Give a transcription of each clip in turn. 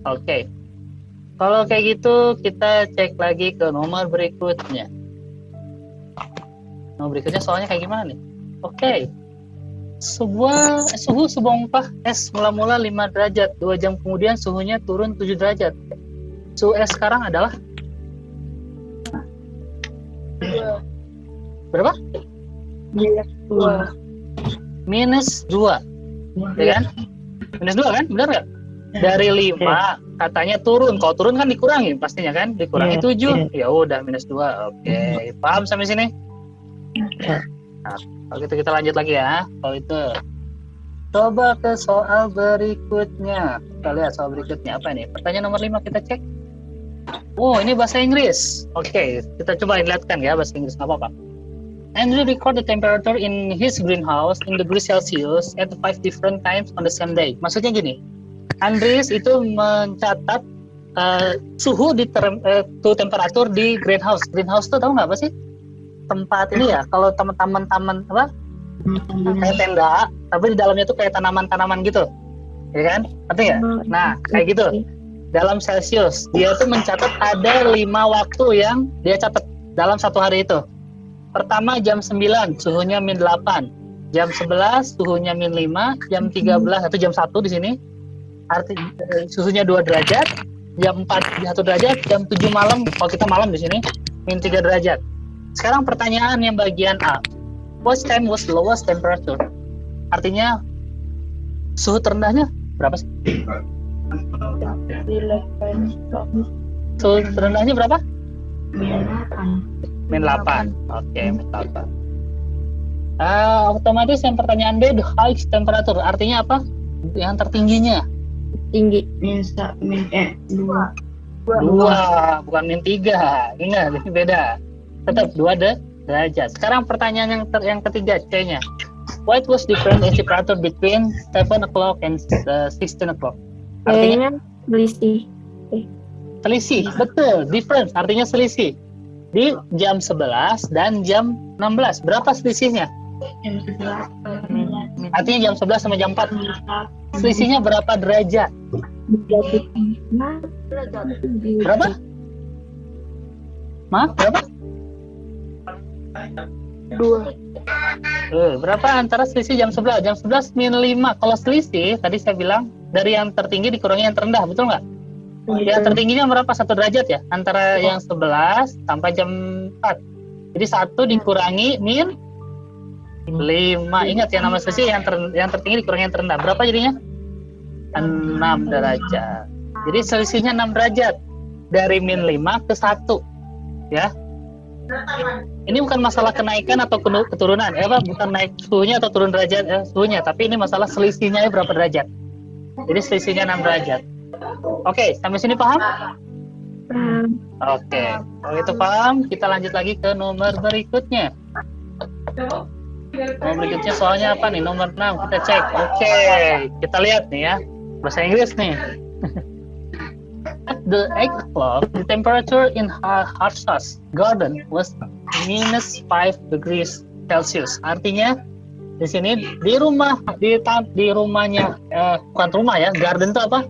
Oke. Kalau kayak gitu kita cek lagi ke nomor berikutnya. Nomor berikutnya soalnya kayak gimana nih? Oke. Suhu sebongkah es mula-mula 5 derajat. 2 jam kemudian suhunya turun 7 derajat. Suhu es sekarang adalah berapa? Minus 2. Ya kan? Minus 2 kan? Benar nggak? Dari 5 katanya turun. Kalau turun kan dikurangi pastinya kan? Dikurangi 7. Ya udah minus 2. Oke. Paham sampai sini? Nah, kalau gitu kita lanjut lagi ya. Kalau itu coba ke soal berikutnya. Kita lihat soal berikutnya apa ini? Pertanyaan nomor 5 kita cek. Oh, ini bahasa Inggris. Oke, kita coba lihatkan ya bahasa Inggris, nggak apa-apa. Andrew record the temperature in his greenhouse in degree Celsius at 5 different times on the same day. Maksudnya gini, Andreas itu mencatat suhu di temperatur di greenhouse. Greenhouse itu tahu nggak apa sih? Tempat ini ya, kalau taman apa? Kayak tenda, tapi di dalamnya tuh kayak tanaman-tanaman gitu, ya kan? Ngerti nggak? Nah, kayak gitu. Dalam Celsius, dia tuh mencatat ada 5 waktu yang dia catat dalam satu hari itu. Pertama jam 9, suhunya min 8. Jam 11, suhunya min 5. Jam 13, atau jam 1 di sini, suhunya 2 derajat. Jam 4, 1 derajat. Jam 7 malam, kalau kita malam di sini, min 3 derajat. Sekarang pertanyaan yang bagian A. What time was the lowest temperature? Artinya suhu terendahnya berapa sih? Suhu terendahnya berapa? Min 8. Oke, min 8. Otomatis yang pertanyaan B, the highest temperature. Artinya apa? Yang tertingginya? Tinggi. Dua, bukan min 3. Ingat, ini beda. Tetap 2 derajat. Sekarang pertanyaan yang ketiga, C-nya. What was different in temperature between 7 o'clock and 16 o'clock? Artinya selisih. Betul, difference artinya selisih. Di jam 11 dan jam 16. Berapa selisihnya? Artinya jam 11 sama jam 4. Selisihnya berapa derajat? Berapa? Maaf, berapa? 2. Berapa antara selisih jam 11? Jam 11 min 5. Kalau selisih, tadi saya bilang, dari yang tertinggi dikurangi yang terendah, betul nggak? Yang tertingginya berapa? 1 derajat ya? Antara yang 11 sampai jam 4. Jadi 1 dikurangi min 5. Ingat ya, nama selisih yang tertinggi dikurangi yang terendah. Berapa jadinya? 6 derajat. Jadi selisihnya 6 derajat. Dari min 5 ke 1. Ya. Ini bukan masalah kenaikan atau keturunan. Bukan naik suhunya atau turun derajat suhunya. Tapi ini masalah selisihnya berapa derajat. Jadi selisihnya 6 derajat. Oke, sampai sini paham? Oke, kalau itu paham, kita lanjut lagi ke nomor berikutnya. Nomor berikutnya soalnya apa nih? Nomor 6, kita cek. Oke, kita lihat nih ya. Bahasa Inggris nih. At the 8 o'clock, the temperature in Harsha's garden was minus 5 degrees Celsius. Artinya di sini di rumahnya bukan rumah ya, garden itu apa?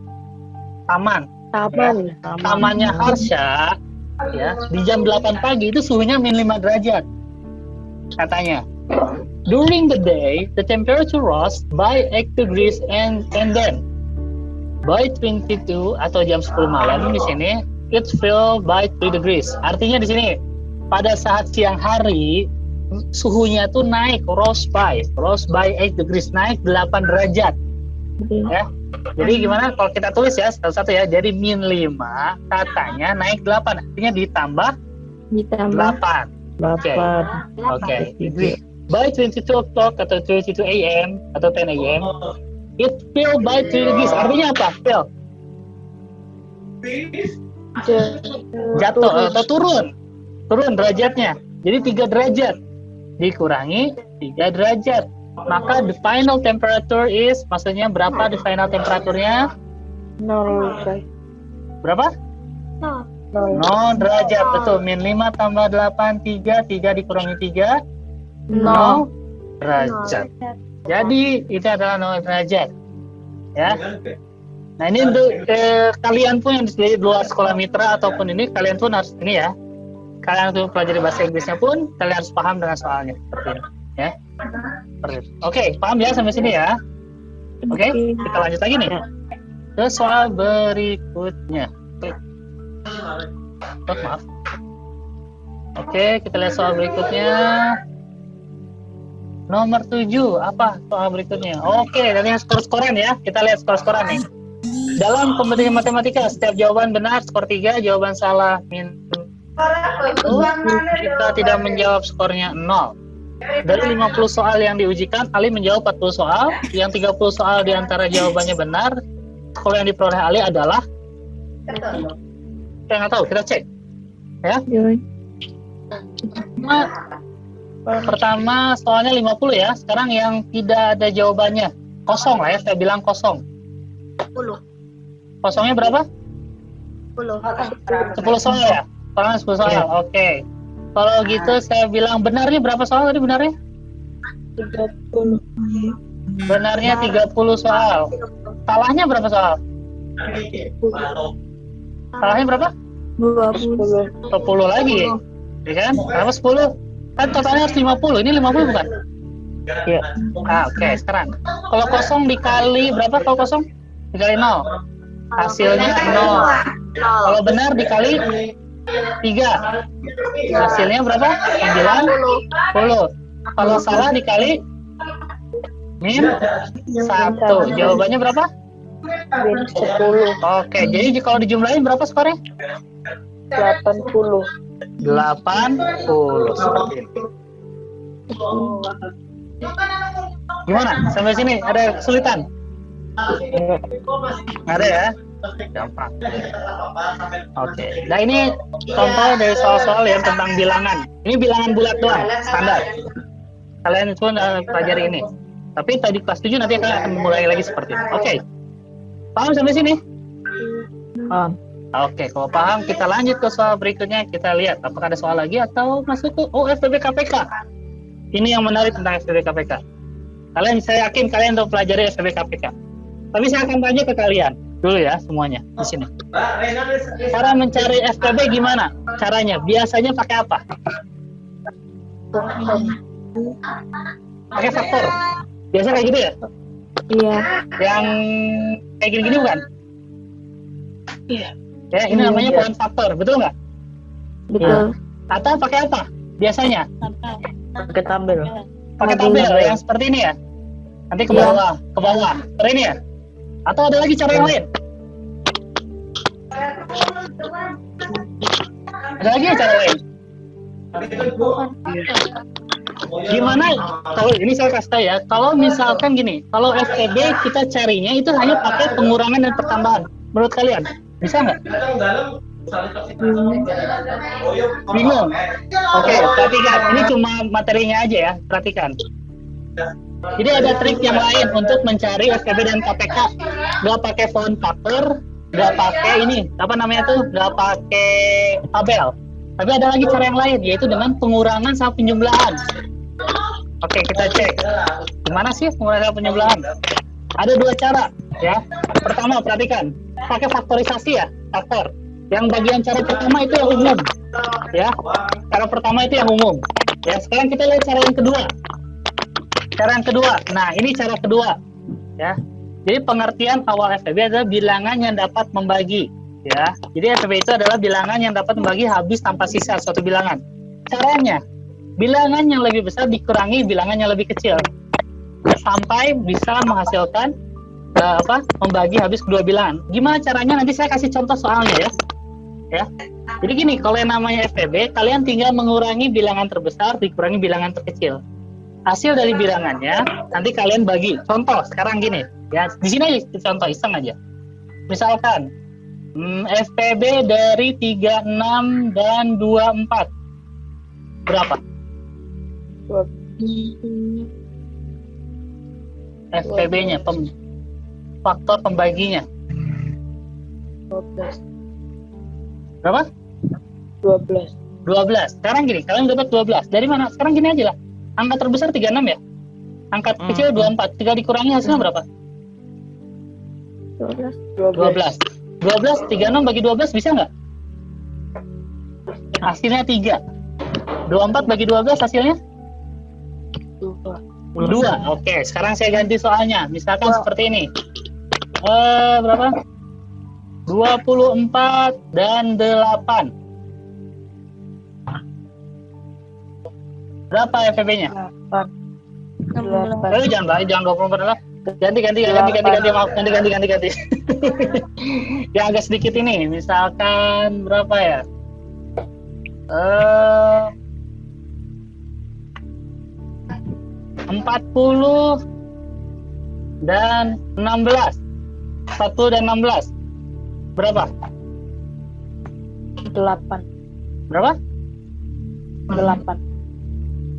Tamannya Harsha ya, di jam 8 pagi itu suhunya min 5 derajat katanya. During the day the temperature rose by 8 degrees and then by 22 atau jam 10 malam di sini it fell by 3 degrees. Artinya di sini pada saat siang hari suhunya tuh naik, rose by 8 degrees, naik 8 derajat. Ya. Jadi gimana kalau kita tulis ya satu-satu ya. Jadi min 5 katanya naik 8, artinya ditambah 8. Oke. By 22 o'clock atau 22 AM atau 10 AM it fell by 3 degrees. Artinya apa? Fell. Jatuh atau turun derajatnya. Jadi 3 derajat dikurangi 3 derajat. Maka the final temperature is, maksudnya berapa the final temperaturnya? 0. Berapa? 0 derajat, betul. Min 5 tambah 8, 3 dikurangi 3, 0 derajat. Jadi itu adalah 0 derajat. Ya. Nah ini untuk kalian pun yang di luar sekolah mitra ataupun ini, kalian pun harus ini ya. Kalian untuk pelajari bahasa Inggrisnya pun kalian harus paham dengan soalnya seperti ini, ya. Oke, paham ya sampai sini ya. Oke, kita lanjut lagi nih ke soal berikutnya. Oh, maaf. Oke, kita lihat soal berikutnya. Nomor 7, apa soal berikutnya? Oke, dari skor-skoran ya. Kita lihat skor-skoran nih. Dalam kompetisi matematika, setiap jawaban benar skor 3, jawaban salah kita tidak menjawab skornya 0. Dari 50 soal yang diujikan, Ali menjawab 40 soal. Yang 30 soal diantara jawabannya benar. Skor yang diperoleh Ali adalah, saya nggak tahu, kita cek ya. Pertama soalnya 50 ya. Sekarang yang tidak ada jawabannya kosong lah ya, saya bilang kosong. 10. Kosongnya berapa? 10 soal ya? Soalnya 10 soal, oke. Kalau gitu saya bilang benarnya berapa soal tadi benarnya? 30. Benarnya 30 soal. Salahnya berapa soal? Salahnya berapa? 20. 10 lagi. Ya kan? Kenapa 10? Kan totalnya harus 50. Ini 50 bukan? Iya. Oke, sekarang. Kalau kosong dikali berapa kalau kosong? Dikali 0. Hasilnya 0. Kalau benar dikali 3. Hasilnya berapa? 90. Kalau salah dikali min 1. Jawabannya berapa? 10. Oke, jadi kalau dijumlahin berapa skornya? 80. 80 seperti ini. Gimana? Sampai sini ada kesulitan? Nggak ada ya? Gampang. Oke. Nah ini contoh dari soal-soal yang tentang bilangan. Ini bilangan bulat doang, standar. Kalian pun pelajari ini. Tapi tadi kelas 7 nanti akan mulai lagi seperti ini. Oke. Paham sampai sini? Paham. Oke, kalau paham kita lanjut ke soal berikutnya. Kita lihat apakah ada soal lagi atau masuk ke FPB KPK. Ini yang menarik tentang FPB KPK. Saya yakin kalian udah pelajari FPB KPK. Tapi saya akan tanya ke kalian dulu ya semuanya di sini. Cara mencari FPB gimana? Caranya biasanya pakai apa? Pakai faktor. Biasa kayak gitu ya? Iya. Yang kayak gini-gini bukan? Iya. Ya, ini namanya poin faktor, betul nggak? Betul. Atau pakai apa? Biasanya? Pakai tabel. Pakai tabel yang seperti ini ya? Nanti ke bawah, seperti ini ya? Atau ada lagi cara yang lain? Ada lagi cara lain? Gimana? Kalau ini saya kasih tahu ya, kalau misalkan gini, kalau FEB kita carinya itu hanya pakai pengurangan dan pertambahan. Menurut kalian, bisa nggak? Bingung? Oke, perhatikan. Ini cuma materinya aja ya, perhatikan. Jadi ada trik yang lain untuk mencari FPB dan KPK. Nggak pakai font faktor, nggak pakai ini, apa namanya tuh, nggak pakai tabel. Tapi ada lagi cara yang lain, yaitu dengan pengurangan sama penjumlahan. Oke, kita cek. Gimana sih pengurangan sama penjumlahan? Ada dua cara, ya. Pertama, perhatikan. Pakai faktorisasi ya, faktor. Yang bagian cara pertama itu yang umum, ya. Cara pertama itu yang umum. Ya, sekarang kita lihat cara yang kedua. Cara yang kedua. Nah, ini cara kedua, ya. Jadi pengertian awal FPB adalah bilangan yang dapat membagi, ya. Jadi FPB itu adalah bilangan yang dapat membagi habis tanpa sisa suatu bilangan. Caranya, bilangan yang lebih besar dikurangi bilangan yang lebih kecil sampai bisa menghasilkan membagi habis kedua bilangan. Gimana caranya? Nanti saya kasih contoh soalnya ya. Ya. Jadi gini, kalau yang namanya FPB, kalian tinggal mengurangi bilangan terbesar dikurangi bilangan terkecil. Hasil dari bilangannya nanti kalian bagi. Contoh sekarang gini, ya di sini aja contoh iseng aja. Misalkan FPB dari 36 dan 24 berapa? FPB-nya, faktor pembaginya 12. berapa? 12. 12. Sekarang gini, kalian dapat 12. Dari mana? Sekarang gini aja lah. Angka terbesar 36 ya? Angka kecil 24. Tinggal dikurangi hasilnya berapa? 12. 12, 36 bagi 12 bisa nggak? Hasilnya 3. 24 bagi 12 hasilnya? 2. Oke, sekarang saya ganti soalnya. Misalkan seperti ini. Berapa? 24 dan 8. Berapa FPB-nya? 8. Jangan 24 lah. Ganti, maaf. Ganti. Yang agak sedikit ini, misalkan berapa ya? 40 dan 16. 40 dan 16. Berapa? 8. Berapa? 8.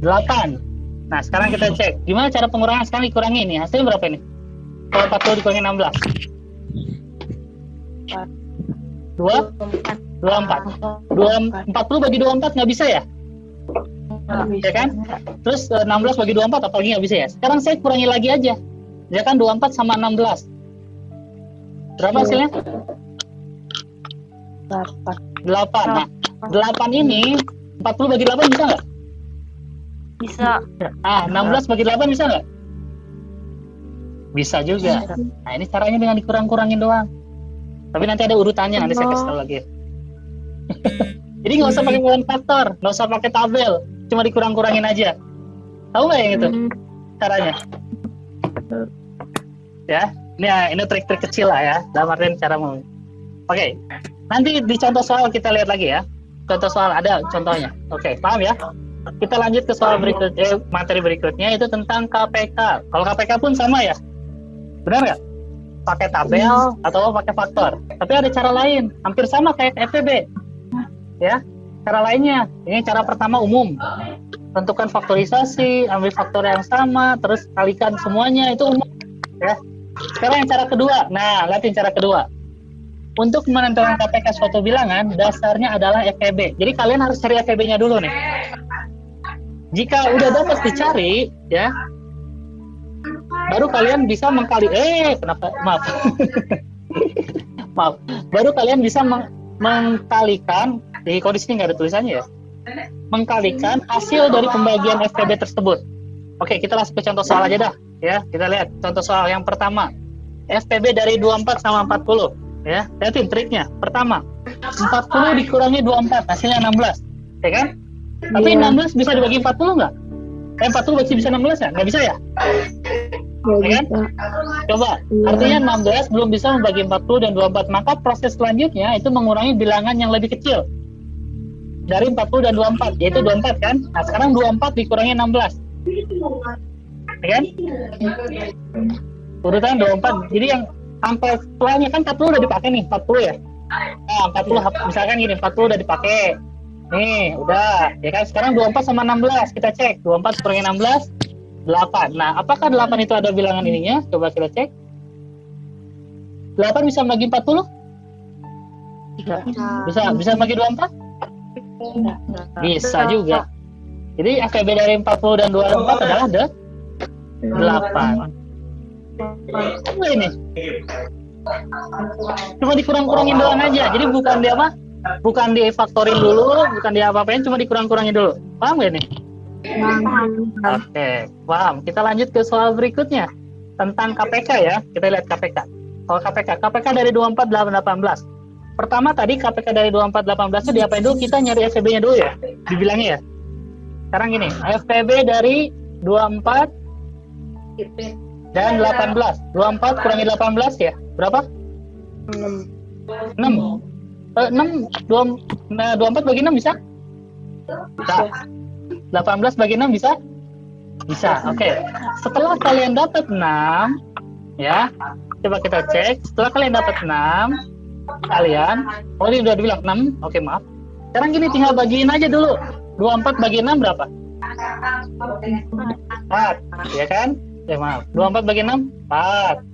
8. Nah, sekarang kita cek. Gimana cara pengurangan? Sekarang dikurangi ini. Hasilnya berapa ini? Kalau 40 dikurangi 16. 24 bagi 24 nggak bisa ya? Ya kan? Terus 16 bagi 24 apalagi nggak bisa ya? Sekarang saya kurangi lagi aja. Ya kan 24 sama 16. Berapa hasilnya? 8. Nah, 8 ini 40 bagi 8 bisa nggak? Bisa. 16 bagi 8 bisa nggak? Bisa juga. Nah, ini caranya dengan dikurang-kurangin doang. Tapi nanti ada urutannya, nanti saya kasih tahu lagi. Jadi nggak usah pakai bulan faktor, nggak usah pakai tabel, cuma dikurang-kurangin aja. Tahu nggak yang itu caranya? Ya, ini trik-trik kecil lah ya, dalam artian cara mau. Oke, nanti di contoh soal kita lihat lagi ya. Contoh soal ada contohnya. Oke, paham ya? Kita lanjut ke soal berikutnya, materi berikutnya itu tentang KPK. Kalau KPK pun sama ya, benar nggak? Pakai tabel atau pakai faktor. Tapi ada cara lain, hampir sama kayak FPB. Ya, cara lainnya. Ini cara pertama umum. Tentukan faktorisasi, ambil faktor yang sama, terus kalikan semuanya, itu umum. Ya. Sekarang yang cara kedua. Nah, lihatin cara kedua. Untuk menentukan KPK suatu bilangan, dasarnya adalah FPB. Jadi kalian harus cari FPB-nya dulu nih. Jika udah dapat dicari, ya, baru kalian bisa maaf. Maaf. Baru kalian bisa mengkalikan, di kondisi ini nggak ada tulisannya ya, mengkalikan hasil dari pembagian FPB tersebut. Oke, kita langsung ke contoh soal aja dah. Ya, kita lihat contoh soal yang pertama. FPB dari 24 sama 40. Ya, lihatin triknya. Pertama, 40 dikurangi 24, hasilnya 16. Ya kan? Tapi 16 bisa dibagi 40 nggak? 40 bisa 16 nggak? Nggak bisa ya? Ya kan? Coba, artinya 16 belum bisa membagi 40 dan 24. Maka proses selanjutnya itu mengurangi bilangan yang lebih kecil dari 40 dan 24, yaitu 24 kan? Nah, sekarang 24 dikurangi 16. Ya kan? Urutan 24. Jadi yang sampai setelahnya kan 40 udah dipakai nih, 40 ya. Nah, 40 misalkan gini, 40 udah dipakai. Nih, udah. Ya kan, sekarang 24 sama 16 kita cek. 24 kurangi 16, 8. Nah, apakah 8 itu ada bilangan ininya? Coba kita cek. 8 bisa bagi 40? Bisa bagi 24? Bisa juga. Jadi FPB dari 40 dan 24 adalah 8. Apa ini? Cuma dikurang-kurangin doang aja. Jadi bukan di apa? Bukan difaktorin dulu, bukan di apa-apain, cuma dikurang-kurangin dulu. Paham gak nih? Oke, paham. Kita lanjut ke soal berikutnya tentang KPK ya. Kita lihat KPK. Soal KPK dari 24 18. Pertama tadi KPK dari 24 18 itu diapain dulu? Kita nyari FPB-nya dulu ya. Dibilangnya ya. Sekarang gini, FPB dari 24 dan 18. 24 kurangi 18 ya. Berapa? 6. 24 bagi 6 bisa? Bisa. 18 bagi 6 bisa? Bisa. Oke. Setelah kalian dapat 6, ya. Coba kita cek. Setelah kalian dapat 6, ini udah dibilang 6. Oke, maaf. Sekarang gini, tinggal bagiin aja dulu. 24 bagi 6 berapa? 4. Ya kan? Ya maaf. 24 bagi 6? 4.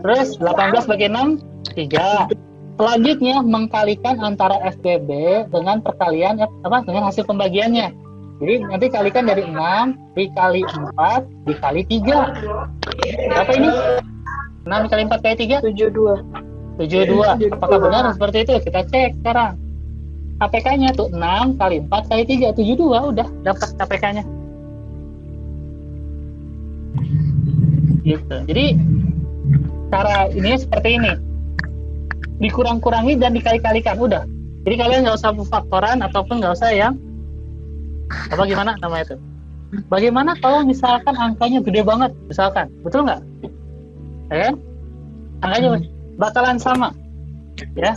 Terus 18 bagi 6? 3. Selanjutnya mengkalikan antara FPB dengan perkalian dengan hasil pembagiannya. Jadi nanti kalikan dari 6 dikali 4 dikali 3. Berapa ini? 6 dikali 4 kali 3? 72. 72. Apakah benar seperti itu? Kita cek sekarang. KPK-nya tuh 6 kali 4 kali 3, 72. Udah dapat KPK-nya. Gitu. Jadi cara ini seperti ini. Dikurang-kurangi dan dikali-kalikan. Udah. Jadi kalian nggak usah faktoran ataupun nggak usah yang apa gimana namanya itu. Bagaimana kalau misalkan angkanya gede banget, misalkan, betul nggak? Ya kan? Angkanya bakalan sama, ya.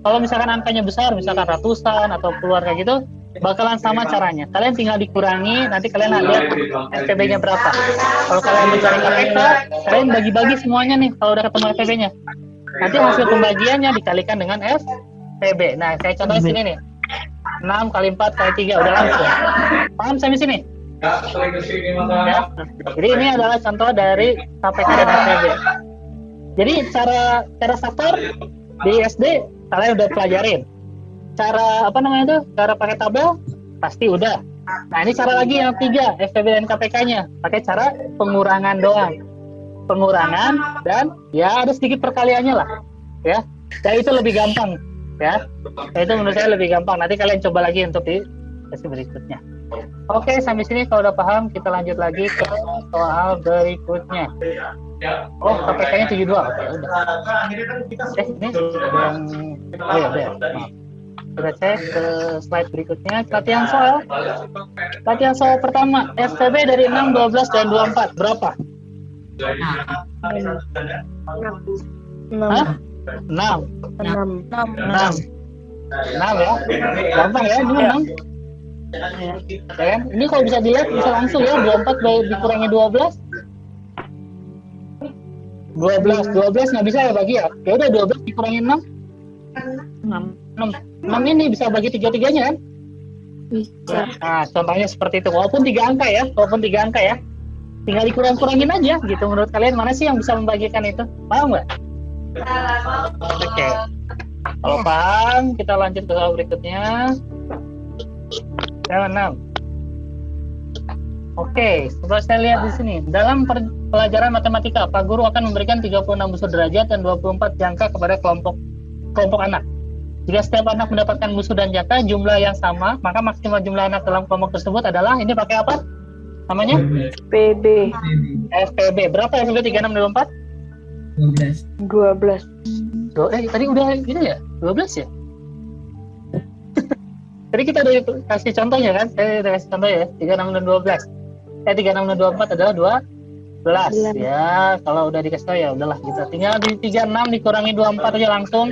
Kalau misalkan angkanya besar, misalkan ratusan atau keluar kayak gitu, bakalan sama caranya. Kalian tinggal dikurangi, nanti kalian lihat FPB-nya berapa. Kalau kalian mencari KPK, kalian bagi-bagi semuanya nih. Kalau udah ketemu FPB-nya, nanti hasil pembagiannya dikalikan dengan FPB. Nah, saya contoh di sini nih. 6 kali 4 kali 3 udah langsung. Paham sampai sini? Ya. Jadi ini adalah contoh dari KPK dan FPB. Jadi cara faktor di SD kalian udah pelajarin. Cara apa namanya itu? Cara pakai tabel pasti udah. Nah, ini cara lagi yang 3, FPB dan KPK-nya. Pakai cara pengurangan doang. Pengurangan dan ya ada sedikit perkaliannya lah. Ya. Dan itu lebih gampang. Ya, itu menurut saya lebih gampang. Nanti kalian coba lagi untuk di sesi berikutnya. Oke, sampai sini kalau udah paham, kita lanjut lagi ke soal berikutnya. Oh, KPK-nya 72. Oke, udah. Ini sedang... Oh ya, udah. Maaf. Kita cek ke slide berikutnya. Latihan soal. Latihan soal pertama. FPB dari 6, 12, dan 24. Berapa? 6. Hah? 6 ya, gampang ya, ini 6 ya, ini kalau bisa dilihat bisa langsung ya, 24 dikurangi 12 nggak bisa ya bagi ya, ya udah 12 dikurangi 6 ini bisa bagi 3-3-nya kan? Bisa. Nah, contohnya seperti itu, walaupun 3 angka ya, tinggal dikurang-kurangin aja gitu. Menurut kalian mana sih yang bisa membagikan itu? Paham nggak? Oke. Kalau paham, kita lanjut ke soal berikutnya. Yang 6. Oke, coba saya lihat di sini. Dalam pelajaran matematika, Pak Guru akan memberikan 36 busur derajat dan 24 jangka kepada kelompok anak. Jika setiap anak mendapatkan busur dan jangka jumlah yang sama, maka maksimal jumlah anak dalam kelompok tersebut adalah, ini pakai apa? Namanya? FPB. FPB. Berapa FPB 36 dan 24? 12. Tadi udah gitu ya? 12 ya? Tadi kita udah kasih contohnya kan? Saya udah kasih contoh ya, 36 dan 12. 36 dan 24 adalah 12. Ya, kalau udah dikasih tahu ya udahlah gitu. Tinggal di 36 dikurangi 24 aja langsung.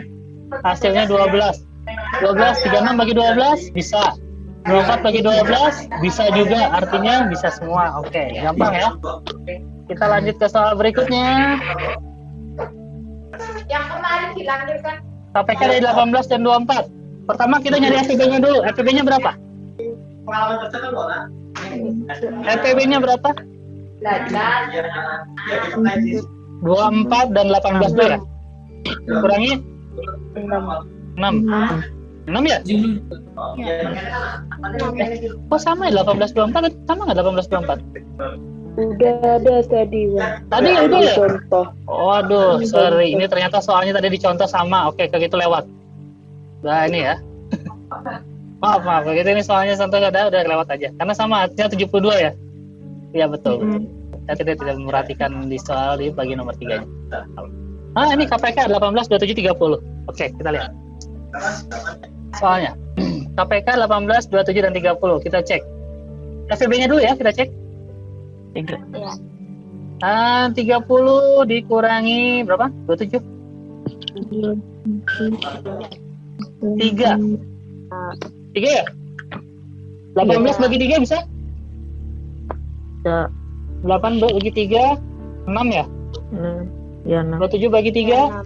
Hasilnya 12. 36 bagi 12 bisa. 24 bagi 12 bisa juga, artinya bisa semua. Oke, gampang ya. Kita lanjut ke soal berikutnya. Yang kemarin dilanjutkan. KPK dari 18 dan 24. Pertama kita nyari FPB-nya dulu. FPB-nya berapa? FPB-nya berapa? 24 dan 18 dulu ya? Kurangi 6 ya? Kok sama ya 18 24? Sama nggak 18 24? Udah ada tadi, Bang. Tadi udah ya? Contoh. Waduh, sorry. Ini ternyata soalnya tadi dicontoh sama. Oke, kayak gitu lewat. Nah, ini ya. Maaf. Begitu ini soalnya contoh udah lewat aja. Karena sama, artinya 72 ya? Iya, betul. Saya tidak memperhatikan di soal di bagian nomor 3-nya. Ah, ini KPK 18, 27, 30. Oke, kita lihat. Soalnya. KPK 18, 27, dan 30. Kita cek. FPB-nya dulu ya, kita cek. 3. 30 dikurangi berapa? 27? 3 ya? 18 bagi 3 bisa? Ya. 8 bagi 3 6 ya? Ya, 6. 27 bagi 3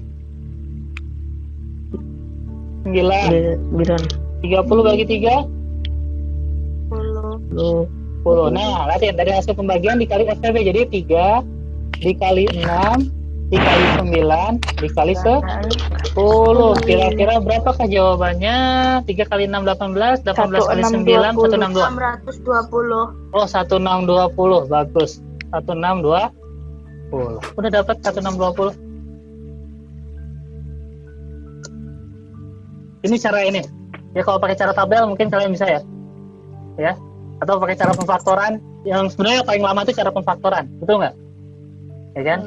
9. 30 bagi 3 10. Nah, lihat dari hasil pembagian dikali FPB, jadi 3 dikali 6 dikali 9 dikali 10. Kira-kira berapakah jawabannya? 3 kali 6 18, 18 kali 9 162. 620. Oh, 1620. Bagus. 1620. Udah dapat 1620. Ini cara ini. Ya kalau pakai cara tabel mungkin kalian bisa ya. Ya. Atau pakai cara pemfaktoran yang sebenarnya paling lama itu cara pemfaktoran. Betul nggak? Ya kan?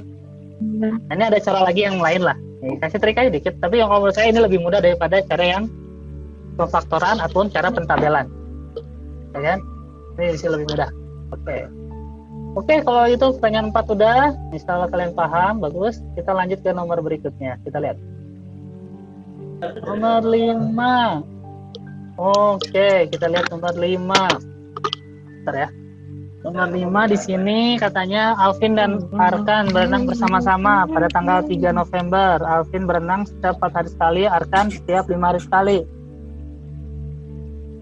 Nah, ini ada cara lagi yang lain lah. Nih, kasih trik aja dikit. Tapi yang menurut saya ini lebih mudah daripada cara yang pemfaktoran ataupun cara pentabelan. Ya kan? Ini sih lebih mudah. Oke, kalau itu pertanyaan 4 udah. Misalnya kalian paham, bagus. Kita lanjut ke nomor berikutnya. Kita lihat. Nomor 5. Oke, kita lihat nomor 5. Bentar ya. Nomor 5 di sini katanya Alvin dan Arkan berenang bersama-sama pada tanggal 3 November. Alvin berenang setiap 4 hari sekali, Arkan setiap 5 hari sekali.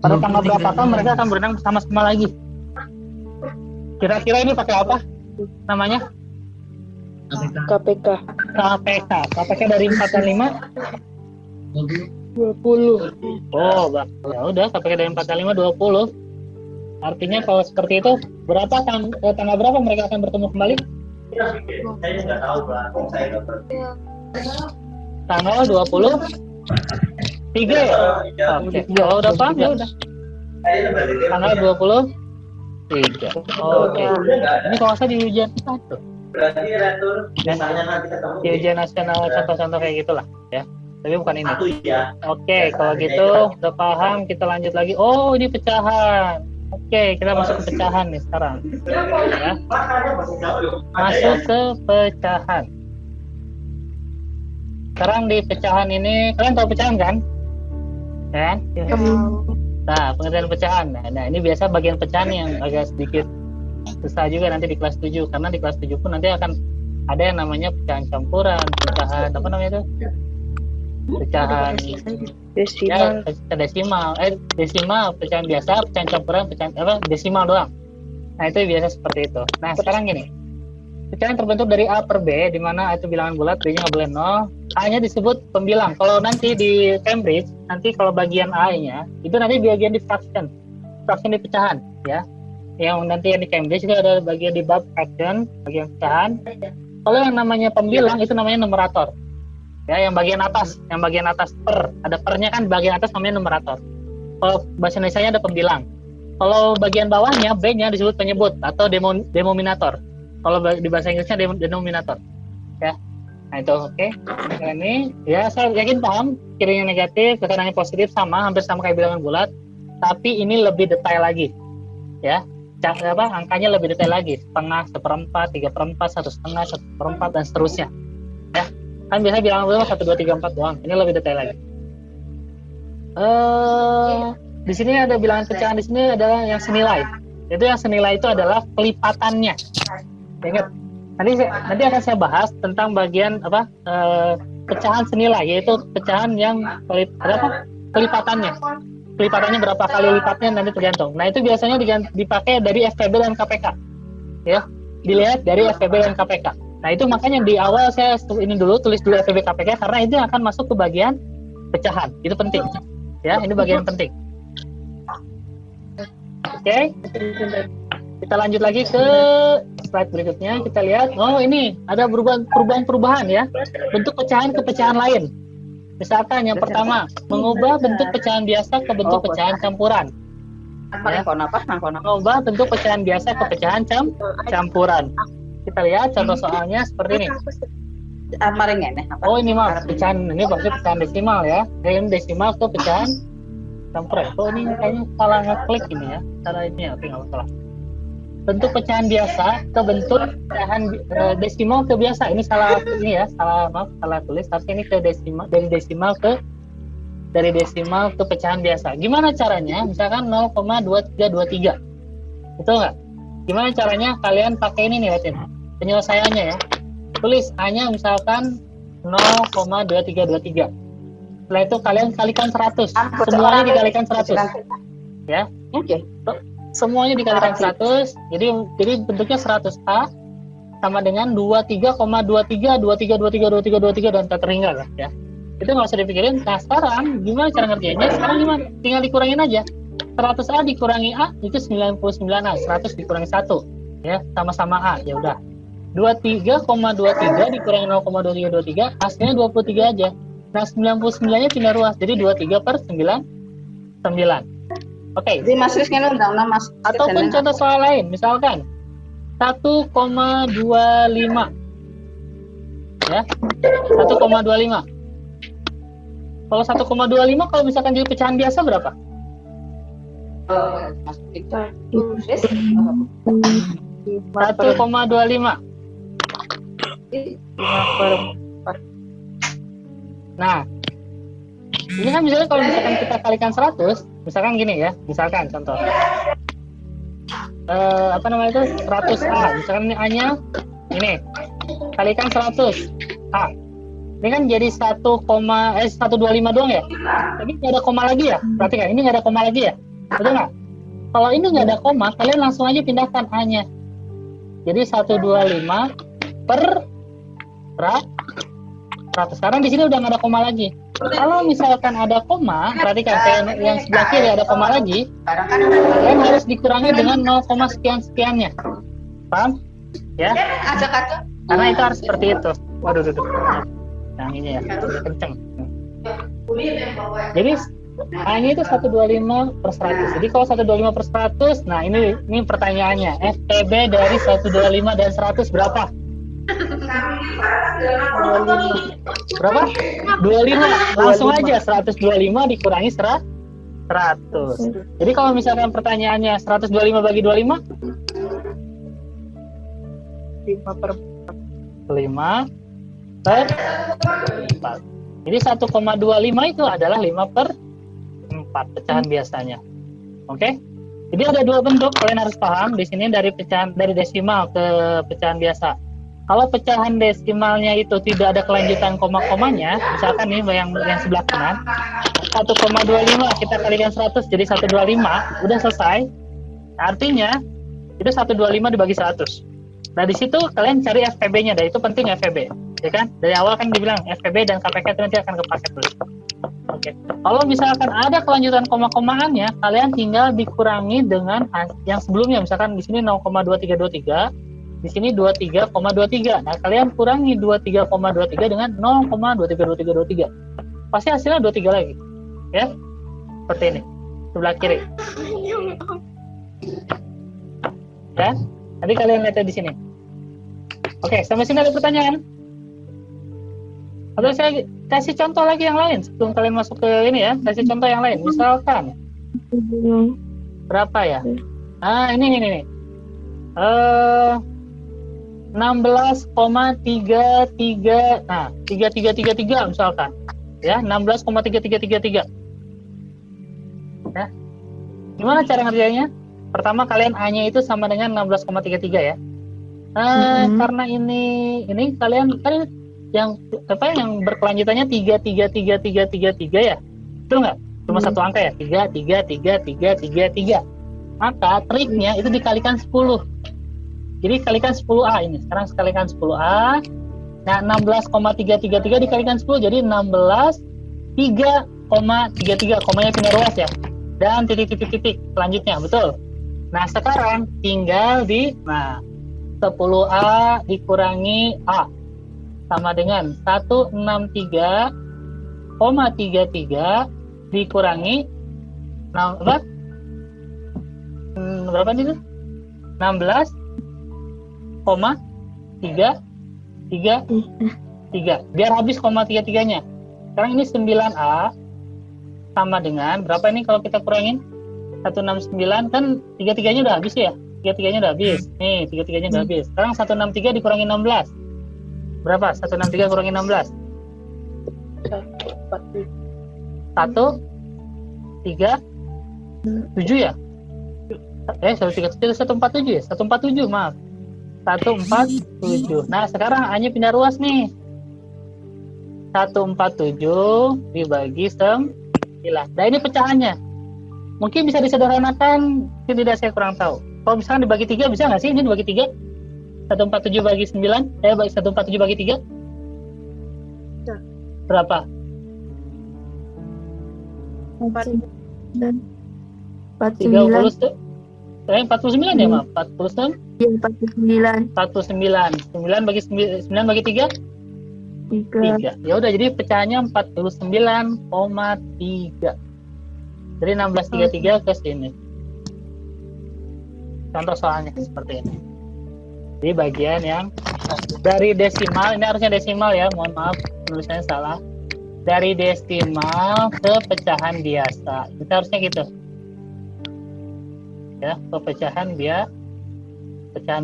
Pada tanggal berapakah mereka akan berenang bersama-sama lagi? Kira-kira ini pakai apa namanya? KPK. KPK dari 4 dan 5? 20. Oh, ya udah KPK dari 4 dan 5 20. Artinya kalau seperti itu, tanggal berapa mereka akan bertemu kembali? Saya nggak tahu, Pak. Saya nggak pernah. Tanggal 23 ya? Oke. Oh, udah paham ya udah. Tanggal 23. Oke. Ini kalau saya di ujian 1. Berarti Ratul, misalnya nanti ketemu Di ujian nasional contoh-contoh kayak gitulah ya. Tapi bukan ini. satu ya. Oke, kalau gitu udah paham, kita lanjut lagi. Oh, ini pecahan. Oke, kita masuk ke pecahan nih sekarang. Ya. Masuk ke pecahan. Sekarang di pecahan ini, kalian tahu pecahan kan? Kan? Nah, pengertian pecahan. Nah, ini biasa bagian pecahan yang agak sedikit susah juga nanti di kelas 7. Karena di kelas 7 pun nanti akan ada yang namanya pecahan campuran, pecahan apa namanya itu? Pecahan Desimal. ya, desimal, pecahan biasa, pecahan campuran, pecahan apa desimal doang. Nah itu biasa seperti itu. Nah sekarang gini, pecahan terbentuk dari A per B, di mana A itu bilangan bulat, B-nya nggak boleh 0, A-nya disebut pembilang. Kalau nanti di Cambridge, nanti kalau bagian A-nya itu nanti bagian di fraction di pecahan, ya. Yang nanti yang di Cambridge itu ada bagian di bab fraction, bagian pecahan. Kalau yang namanya pembilang itu namanya numerator. Ya, yang bagian atas per, ada pernya kan, bagian atas namanya numerator. Kalau bahasa Indonesianya ada pembilang. Kalau bagian bawahnya B-nya disebut penyebut atau denominator. Kalau di bahasa Inggrisnya denominator. Ya. Nah itu oke. Ini ya saya yakin paham, kirinya negatif, kanannya positif hampir sama kayak bilangan bulat, tapi ini lebih detail lagi. Ya. Angkanya lebih detail lagi, setengah, 1/4, 3/4, 1/2, 1/4 dan seterusnya. Ya. Kan biasanya bilangan bulat 1, 2, 3, 4 doang. Ini lebih detail lagi. Di sini ada bilangan pecahan, di sini adalah yang senilai. Itu yang senilai itu adalah kelipatannya. Ingat, nanti akan saya bahas tentang bagian pecahan senilai, yaitu pecahan yang kelipatannya. Kelipatannya berapa kali lipatnya nanti tergantung. Nah itu biasanya dipakai dari FPB dan KPK. Ya, dilihat dari FPB dan KPK. Nah itu makanya di awal saya tulis dulu FPB KPK karena itu akan masuk ke bagian pecahan. Itu penting. Ya, ini bagian penting. Oke. Kita lanjut lagi ke slide berikutnya. Kita lihat, oh ini ada perubahan ya. Bentuk pecahan ke pecahan lain. Misalkan yang pertama, mengubah bentuk pecahan biasa ke bentuk pecahan campuran. Ya. Mengubah bentuk pecahan biasa ke pecahan campuran. Kita lihat contoh soalnya seperti ini. Oh ini mah pecahan, ini maksudnya pecahan desimal ya. Dari desimal ke pecahan campuran. Oh ini kayaknya salah ngeklik ini ya. Cara ini ya, nggak salah. Bentuk pecahan biasa ke bentuk pecahan desimal ke biasa. Ini salah tulis. Tapi ini ke desimal, dari desimal ke pecahan biasa. Gimana caranya? Misalkan 0,2323. Betul nggak? Gimana caranya? Kalian pakai ini nih, lihatin. Penyelesaiannya ya. Tulis A-nya misalkan 0,2323. Setelah itu kalian kalikan 100. Semuanya dikalikan 100. Ya. Oke. Semuanya dikalikan 100. Jadi bentuknya 100A sama dengan 23,23 dan tak terhingga lah ya. Itu nggak usah dipikirin. Nah sekarang gimana cara ngerjainnya? Sekarang gimana? Tinggal dikurangin aja. 100A dikurangi A itu 99A. 100 dikurangi 1 ya, sama-sama A. Ya udah. 23,23 dikurangi 0,2323 hasilnya 23 aja. Nah 99-nya pindah ruas, jadi 23/9. Oke. Jadi Mas Kris kan undang Mas. Ataupun contoh soal lain, misalkan 1,25 ya, 1,25. Kalau 1,25 kalau misalkan jadi pecahan biasa berapa? 1,25. Nah, ini kan misalnya kalau misalkan kita kalikan 100, misalkan gini ya, misalkan contoh. Apa namanya itu? 100A, misalkan ini A-nya ini. Kalikan 100 A. Ini kan jadi 125 doang ya? Tapi nggak ada koma lagi ya? Berarti kan ini nggak ada koma lagi ya? Betul nggak? Kalau ini nggak ada koma, kalian langsung aja pindahkan A-nya. Jadi 125 per 100. Sekarang di sini udah nggak ada koma lagi. Kalau misalkan ada koma, perhatikan kayak yang sebelah kiri ada koma lagi, kalian harus dikurangi dengan 0, sekian-sekiannya. Paham? Ya? Karena itu harus seperti itu. Waduh, yang ini ya, udah kenceng. Jadi A-nya itu 125/100. Jadi kalau 125/100, nah ini pertanyaannya, FTB dari 125 dan 100 berapa? Berapa? 25. Langsung aja 125 dikurangi 100. Jadi kalau misalkan pertanyaannya 125 bagi 25, 5/4. Jadi 1,25 itu adalah 5/4 pecahan biasanya. Oke? Jadi ada dua bentuk, kalian harus paham di sini dari desimal ke pecahan biasa. Kalau pecahan desimalnya itu tidak ada kelanjutan koma-komanya, misalkan nih yang sebelah kanan, 1,25 kita kalikan 100 jadi 125, udah selesai. Artinya itu 125 dibagi 100. Nah di situ kalian cari FPB-nya, dan itu penting FPB, ya kan? Dari awal kan dibilang FPB dan KPK itu nanti akan kepake terus. Oke. Kalau misalkan ada kelanjutan koma-komaannya, kalian tinggal dikurangi dengan yang sebelumnya, misalkan di sini 0,2323. Di sini 23,23. Nah, kalian kurangi 23,23 dengan 0,232323. Pasti hasilnya 23 lagi. Ya? Seperti ini. Sebelah kiri. Ya? Nanti kalian lihat di sini. Oke, sampai sini ada pertanyaan? Atau saya kasih contoh lagi yang lain sebelum kalian masuk ke ini ya. Kasih contoh yang lain. Misalkan berapa ya? Ah, ini. 16,33, nah 3333 misalkan ya, 16,3333 ya. Gimana cara ngerjainnya? Pertama kalian A-nya itu sama dengan 16,33 ya. Karena ini kalian kan yang berkelanjutannya 3 ya, betul nggak? Cuma satu angka ya, 3. Maka triknya itu dikalikan 10. Jadi kalikan 10A ini. Sekarang sekalikan 10A. Nah, 16,333 dikalikan 10 jadi 16,3,33. Komanya pindah ruas ya. Dan titik selanjutnya, betul. Nah, sekarang tinggal 10A dikurangi A sama dengan 163,33 dikurangi berapa nih? 16,333. Biar habis 33-nya. Sekarang ini 9A sama dengan berapa ini kalau kita kurangin? 169 kan 33-nya udah habis ya. 33-nya udah habis. Nih, 33-nya udah habis. Sekarang 163 dikurangi 16. Berapa? 163 kurangi 16. 137 ya? 147 ya? 147, maaf. 147. Nah, sekarang A-nya pindah ruas nih. 147 dibagi 9. Nah, ini pecahannya. Mungkin bisa disederhanakan, tidak, saya kurang tahu. Kalau misalkan dibagi 3 bisa nggak sih? Ini dibagi 3. 147 bagi 9. 147 bagi 3. Berapa? 49. 49 ya, maaf. 49. Iya, 49. 9 bagi 9 bagi 3? 3. 3. Ya udah, jadi pecahannya 49,3. Jadi 1633 ke sini. Contoh soalnya seperti ini. Di bagian yang dari desimal, ini harusnya desimal ya, mohon maaf tulisannya salah. Dari desimal ke pecahan biasa. Itu harusnya gitu. Ya, ke pecahan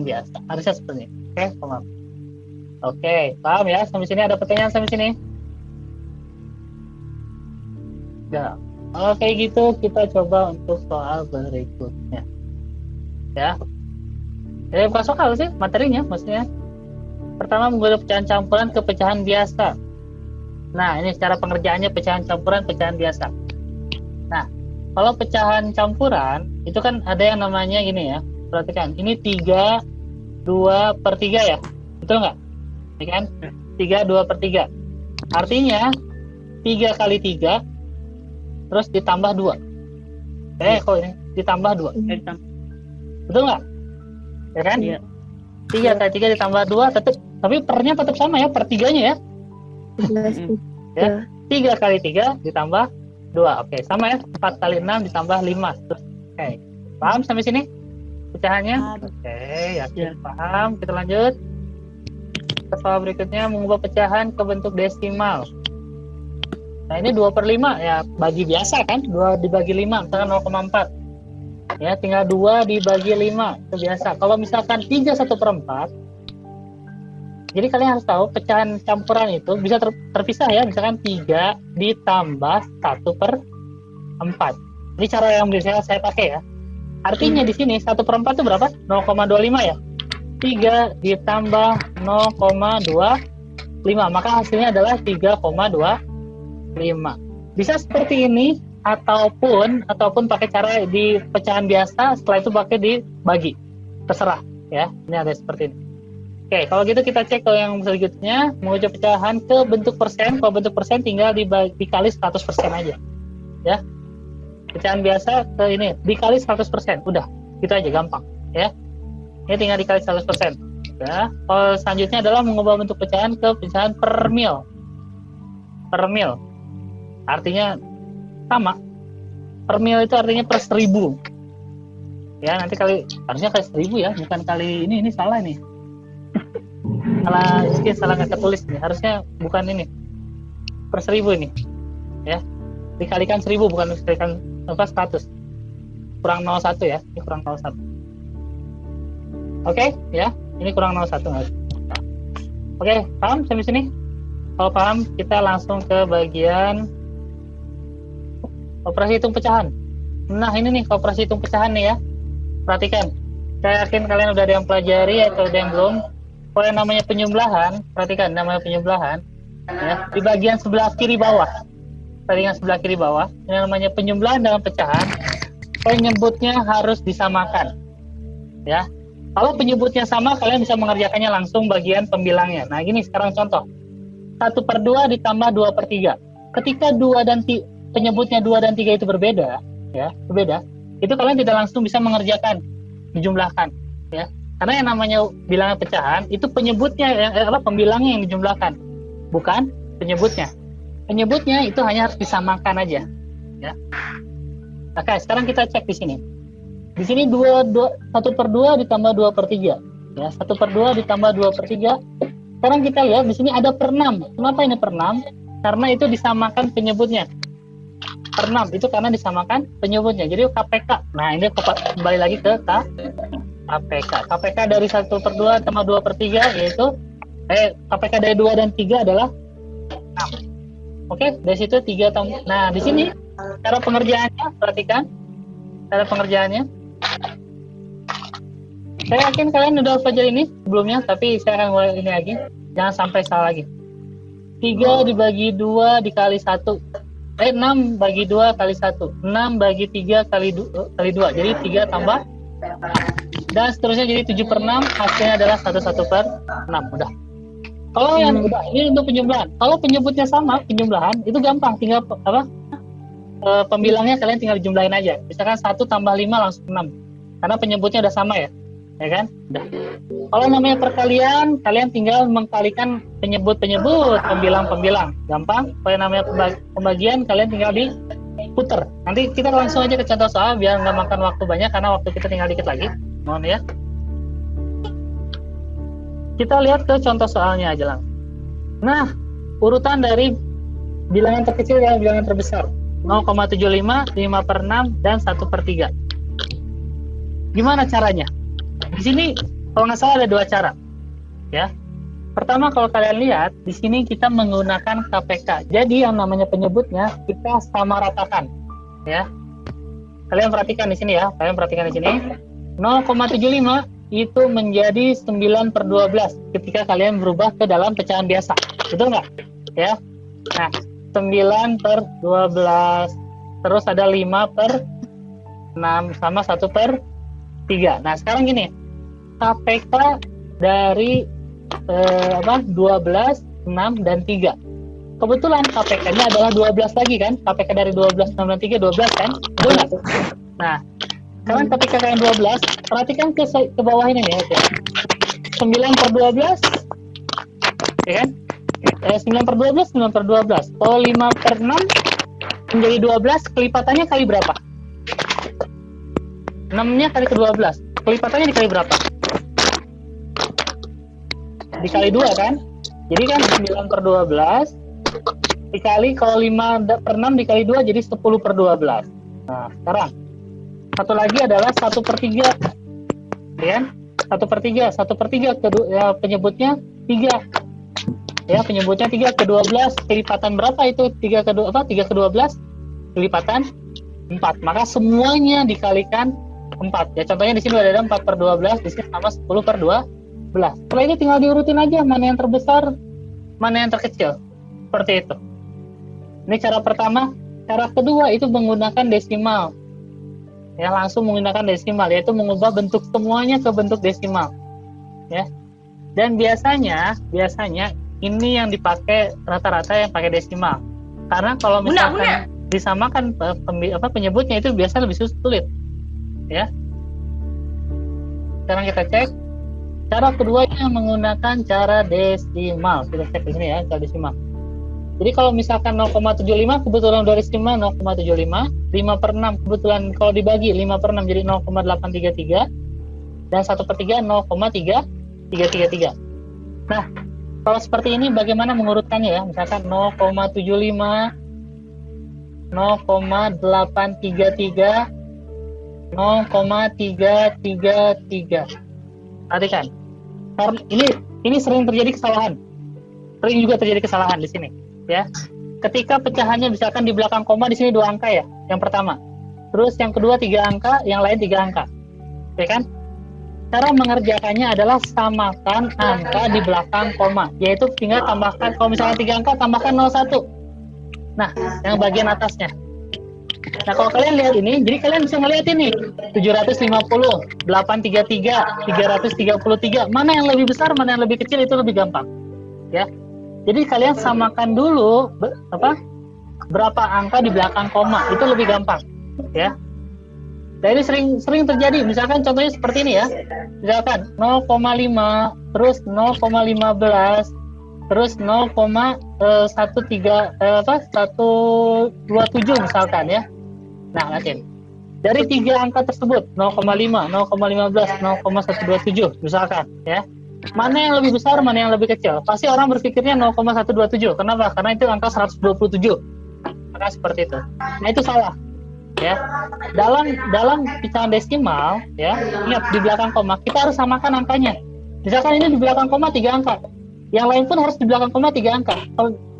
biasa. Harusnya seperti ini. Oke, paham. Oke, paham ya? Sampai sini ada pertanyaan sampai sini? Ya. Oke, gitu kita coba untuk soal berikutnya. Ya. Bukan soal sih, materinya maksudnya. Pertama, menggunakan pecahan campuran ke pecahan biasa. Nah, ini cara pengerjaannya pecahan campuran, pecahan biasa. Nah, kalau pecahan campuran, itu kan ada yang namanya gini ya. Perhatikan, ini 3/2/3 ya. Betul nggak? Ini kan? 3/2/3. Artinya, 3 kali 3, terus ditambah 2. Kok ini? Ditambah 2. Betul nggak? Ya kan? Iya. 3 kali 3 ditambah 2, tapi pernya tetap sama ya, per 3-nya ya. 11. Ya. 3 kali 3 ditambah 2. Oke, sama ya. 4 kali 6 ditambah 5. Oke. Paham sampai sini? Pecahannya? Oke, yakin paham. Kita lanjut. Ke soal berikutnya, mengubah pecahan ke bentuk desimal. Nah, ini 2/5 ya, bagi biasa kan? 2 dibagi 5, misalkan 0,4. Ya, tinggal 2 dibagi 5, itu biasa. Kalau misalkan 3 1/4, jadi kalian harus tahu pecahan campuran itu bisa terpisah ya, misalkan 3 ditambah 1/4. Ini cara yang biasa saya pakai ya. Artinya di sini 1/4 itu berapa? 0,25 ya. 3 ditambah 0,25, maka hasilnya adalah 3,25. Bisa seperti ini ataupun pakai cara di pecahan biasa, setelah itu pakai dibagi. Terserah ya. Ini ada seperti ini. Oke, kalau gitu kita cek ke yang selanjutnya, mengubah pecahan ke bentuk persen. Kalau bentuk persen tinggal dikali 100% aja. Ya. Pecahan biasa ke ini dikali 100%. Udah, gitu aja gampang ya. Ini tinggal dikali 100%. Ya. Kalau selanjutnya adalah mengubah bentuk pecahan ke pecahan per mil. Per mil. Artinya sama. Per mil itu artinya per 1000. Ya, nanti harusnya kali 1000 ya, bukan kali ini salah nih. Salah nggak ketulis nih. Harusnya bukan ini. Per 1000 ini. Ya. Dikalikan 1000 bukan dikalikan 100. Kurang 01 ya. Ini kurang 01. Oke, ya. Ini kurang 01 nggak? Oke, paham sampai sini? Kalau paham, kita langsung ke bagian operasi hitung pecahan. Nah, ini nih operasi hitung pecahan nih ya. Perhatikan. Saya yakin kalian udah ada yang pelajari atau ada yang belum. Kalau yang namanya penjumlahan, perhatikan namanya penjumlahan. Ya, di bagian sebelah kiri bawah. Bagian sebelah kiri bawah. Ini namanya penjumlahan dalam pecahan. Penyebutnya harus disamakan. Ya. Kalau penyebutnya sama, kalian bisa mengerjakannya langsung bagian pembilangnya. Nah, gini sekarang contoh. 1/2 ditambah 2/3. Ketika penyebutnya 2 dan 3 itu berbeda, ya, itu kalian tidak langsung bisa mengerjakan, dijumlahkan, ya. Karena yang namanya bilangan pecahan, itu penyebutnya, pembilangnya yang dijumlahkan, bukan penyebutnya. Penyebutnya itu hanya harus disamakan aja, ya. Oke, sekarang kita cek di sini. Di sini 1/2 ditambah 2/3, ya, 1/2 ditambah 2/3. Sekarang kita lihat di sini ada per 6. Kenapa ini per 6? Karena itu disamakan penyebutnya. Per 6 itu karena disamakan penyebutnya. Jadi KPK. Nah, ini kembali lagi ke KPK. KPK dari 1/2 tambah 2/3 yaitu KPK dari 2 dan 3 adalah 6. Oke, dari situ 3 tambah. Nah, di sini cara pengerjaannya, perhatikan. Cara pengerjaannya. Saya yakin kalian udah pelajari ini sebelumnya, tapi saya akan mulai ini lagi. Jangan sampai salah lagi. 3 dibagi 2 dikali 1. 6 bagi 2 kali 1. 6 bagi 3 kali 2. Jadi 3 tambah. Dan seterusnya jadi 7/6. Hasilnya adalah 1/6. Udah. Kalau yang udah, ini untuk penjumlahan. Kalau penyebutnya sama, penjumlahan, itu gampang. Tinggal pembilangnya kalian tinggal dijumlahin aja. Misalkan 1 tambah 5 langsung 6. Karena penyebutnya udah sama ya. ya kan? Udah. Kalau namanya perkalian, kalian tinggal mengkalikan penyebut-penyebut, pembilang-pembilang, gampang. Kalau namanya pembagian, kalian tinggal diputer. Nanti kita langsung aja ke contoh soal biar nggak makan waktu banyak karena waktu kita tinggal dikit lagi. Mohon ya. Kita lihat ke contoh soalnya aja langsung. Nah, urutan dari bilangan terkecil dan bilangan terbesar 0,75, 5/6, dan 1/3. Gimana caranya? Di sini kalau nggak salah ada 2 cara, ya. Pertama, kalau kalian lihat di sini kita menggunakan KPK. Jadi yang namanya penyebutnya kita sama ratakan, ya. Kalian perhatikan di sini ya. Kalian perhatikan di sini. 0,75 itu menjadi 9/12 ketika kalian berubah ke dalam pecahan biasa, betul nggak? Ya. Nah, 9/12, terus ada 5/6 sama 1/3. Nah, sekarang gini, KPK dari 12, 6, dan 3. Kebetulan KPK-nya adalah 12 lagi kan? KPK dari 12, 6, dan 3, 12 kan? Betul nggak? Nah, sekarang ketika kalian 12, perhatikan ke bawah ini ya. 9/12, ya kan? 9/12, 9/12. Kalau 5/6 menjadi 12, kelipatannya kali berapa? 6-nya kali ke 12. Kelipatannya dikali berapa? Dikali 2 kan? Jadi kan 9/12 dikali, kalau 5/6 dikali 2 jadi 10/12. Nah, sekarang satu lagi adalah 1/3, ya kan? 1/3, 1/3 ya, penyebutnya 3, ya, penyebutnya 3 ke 12, kelipatan berapa itu? 3 ke 12 kelipatan 4, maka semuanya dikalikan 4, ya. Contohnya di sini ada 4/12, di sini sama 10/12. Setelah itu tinggal diurutin aja mana yang terbesar, mana yang terkecil, seperti itu. Ini cara pertama. Cara kedua itu menggunakan desimal, ya, langsung menggunakan desimal, yaitu mengubah bentuk semuanya ke bentuk desimal, ya. Dan biasanya ini yang dipakai rata-rata yang pakai desimal, karena kalau misalkan disamakan penyebutnya itu biasa lebih sulit, ya. Sekarang kita cek. Cara keduanya menggunakan cara desimal. Kita cek di sini ya, cara desimal. Jadi kalau misalkan 0,75 kebetulan dari desimal 0,75, 5/6 kebetulan kalau dibagi 5/6 jadi 0,833, dan 1/3 0,333. Nah, kalau seperti ini bagaimana mengurutkannya ya? Misalkan 0,75, 0,833, 0,333. Perhatikan. Ini sering terjadi kesalahan. Sering juga terjadi kesalahan di sini, ya. Ketika pecahannya misalkan di belakang koma di sini 2 angka ya, yang pertama. Terus yang kedua 3 angka, yang lain 3 angka. Ya kan? Cara mengerjakannya adalah samakan angka di belakang koma, yaitu tinggal tambahkan, kalau misalnya 3 angka tambahkan 01. Nah, yang bagian atasnya. Nah, kalau kalian lihat ini, jadi kalian bisa ngeliat ini 750, 833, 333. Mana yang lebih besar, mana yang lebih kecil, itu lebih gampang, ya. Jadi kalian samakan dulu berapa angka di belakang koma, itu lebih gampang, ya. Jadi sering terjadi, misalkan contohnya seperti ini ya. Misalkan 0,5, terus 0,15, terus 127 misalkan ya. Nah, lihatin. Dari 3 angka tersebut, 0,5, 0,15, 0,127 misalkan ya. Mana yang lebih besar, mana yang lebih kecil? Pasti orang berpikirnya 0,127. Kenapa? Karena itu angka 127. Maka seperti itu. Nah, itu salah. Ya. Dalam pecahan desimal ya, ingat di belakang koma kita harus samakan angkanya. Misalkan ini di belakang koma 3 angka. Yang lain pun harus di belakang koma 3 angka.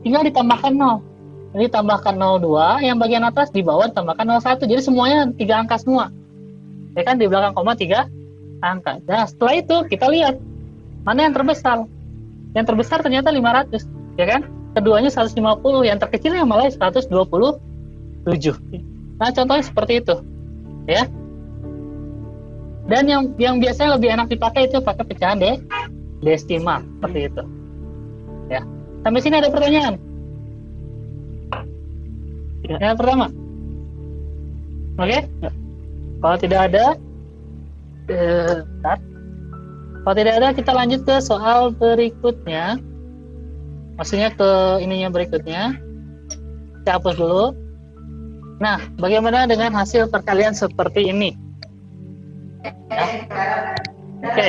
Tinggal ditambahkan 0. Ini tambahkan 02, yang bagian atas di bawah tambahkan 01. Jadi semuanya 3 angka semua. Ya kan, di belakang koma 3 angka. Nah, setelah itu kita lihat mana yang terbesar. Yang terbesar ternyata 500, ya kan? Keduanya 150, yang terkecilnya malah 127. Nah, contohnya seperti itu. Ya. Dan yang biasanya lebih enak dipakai itu pakai pecahan desimal, seperti itu. Ya. Sampai sini ada pertanyaan? Yang pertama. Oke? Kalau tidak ada, Kalau tidak ada, kita lanjut ke soal berikutnya. Maksudnya ke ininya berikutnya. Kita hapus dulu. Nah, bagaimana dengan hasil perkalian seperti ini? Ya. Oke.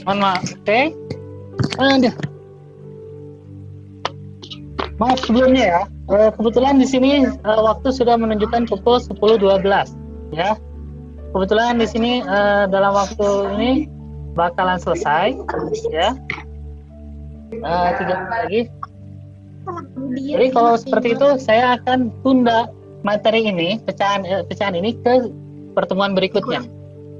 Mohon maaf. Oke. Aduh. Maaf sebelumnya ya. Kebetulan di sini waktu sudah menunjukkan pukul 10.12 ya. Kebetulan di sini dalam waktu ini bakalan selesai ya. 3 menit lagi. Jadi kalau seperti itu saya akan tunda materi ini, pecahan ini ke pertemuan berikutnya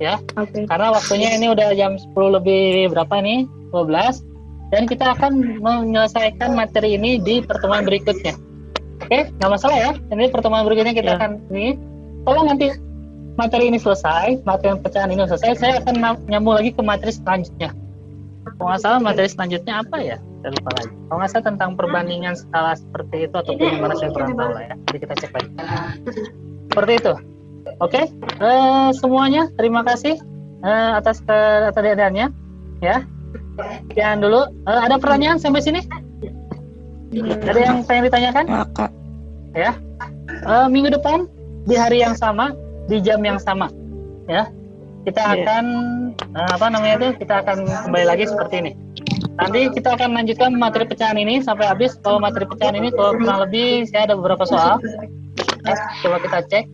ya. Oke. Karena waktunya ini udah jam 10 lebih berapa nih? 12. Dan kita akan menyelesaikan materi ini di pertemuan berikutnya. Oke, nggak masalah ya. Ini pertemuan berikutnya kita akan ini. Kalau nanti materi ini selesai, materi pecahan ini selesai, saya akan nyambung lagi ke materi selanjutnya. Kalau nggak salah materi selanjutnya apa ya? Saya lupa lagi. Kalau nggak salah tentang perbandingan skala seperti itu atau gimana, saya kurang tahu lah ya. Jadi kita cek lagi. Seperti itu. Oke, semuanya terima kasih atas kehadirannya ya. Sekian dulu. Ada pertanyaan sampai sini? Ada yang pengen ditanyakan? Kak. Ya. Minggu depan di hari yang sama, di jam yang sama, ya. Kita akan kita akan kembali lagi seperti ini. Nanti kita akan lanjutkan materi pecahan ini sampai habis. Kalau materi pecahan ini kalau kurang lebih saya ada beberapa soal. Ya, coba kita cek.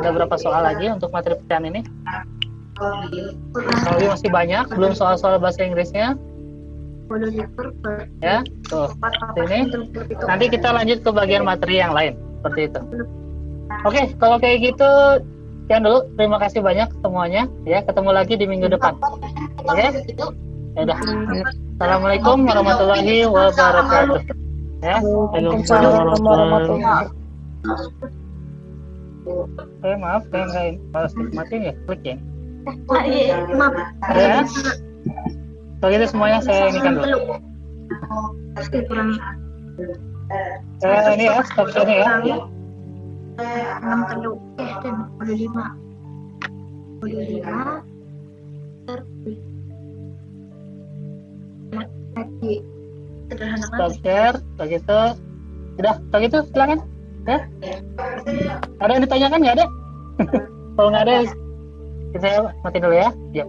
Ada berapa soal lagi untuk materi pecahan ini? Kalau masih banyak, belum soal-soal bahasa Inggrisnya. Ya, tuh. Ini. Nanti kita lanjut ke bagian materi yang lain, seperti itu. Oke, kalau kayak gitu, sekian dulu. Terima kasih banyak semuanya. Ya, ketemu lagi di minggu depan. Oke? Ya udah. Assalamualaikum warahmatullahi wabarakatuh. Ya, Waalaikumsalam warahmatullahi wabarakatuh. Oke, maaf, saya nggak balas matiin ya, klik ya. Maaf. Ya. Kalau gitu semuanya saya inikan dulu. Ini ya, stop sini ya. 6 teluk dan 25 lagi sederhana Stop share, begitu. Udah, begitu silakan. Ya. Ada yang ditanyakan nggak ada? Kalau nggak ada, saya mati dulu ya. Yuk.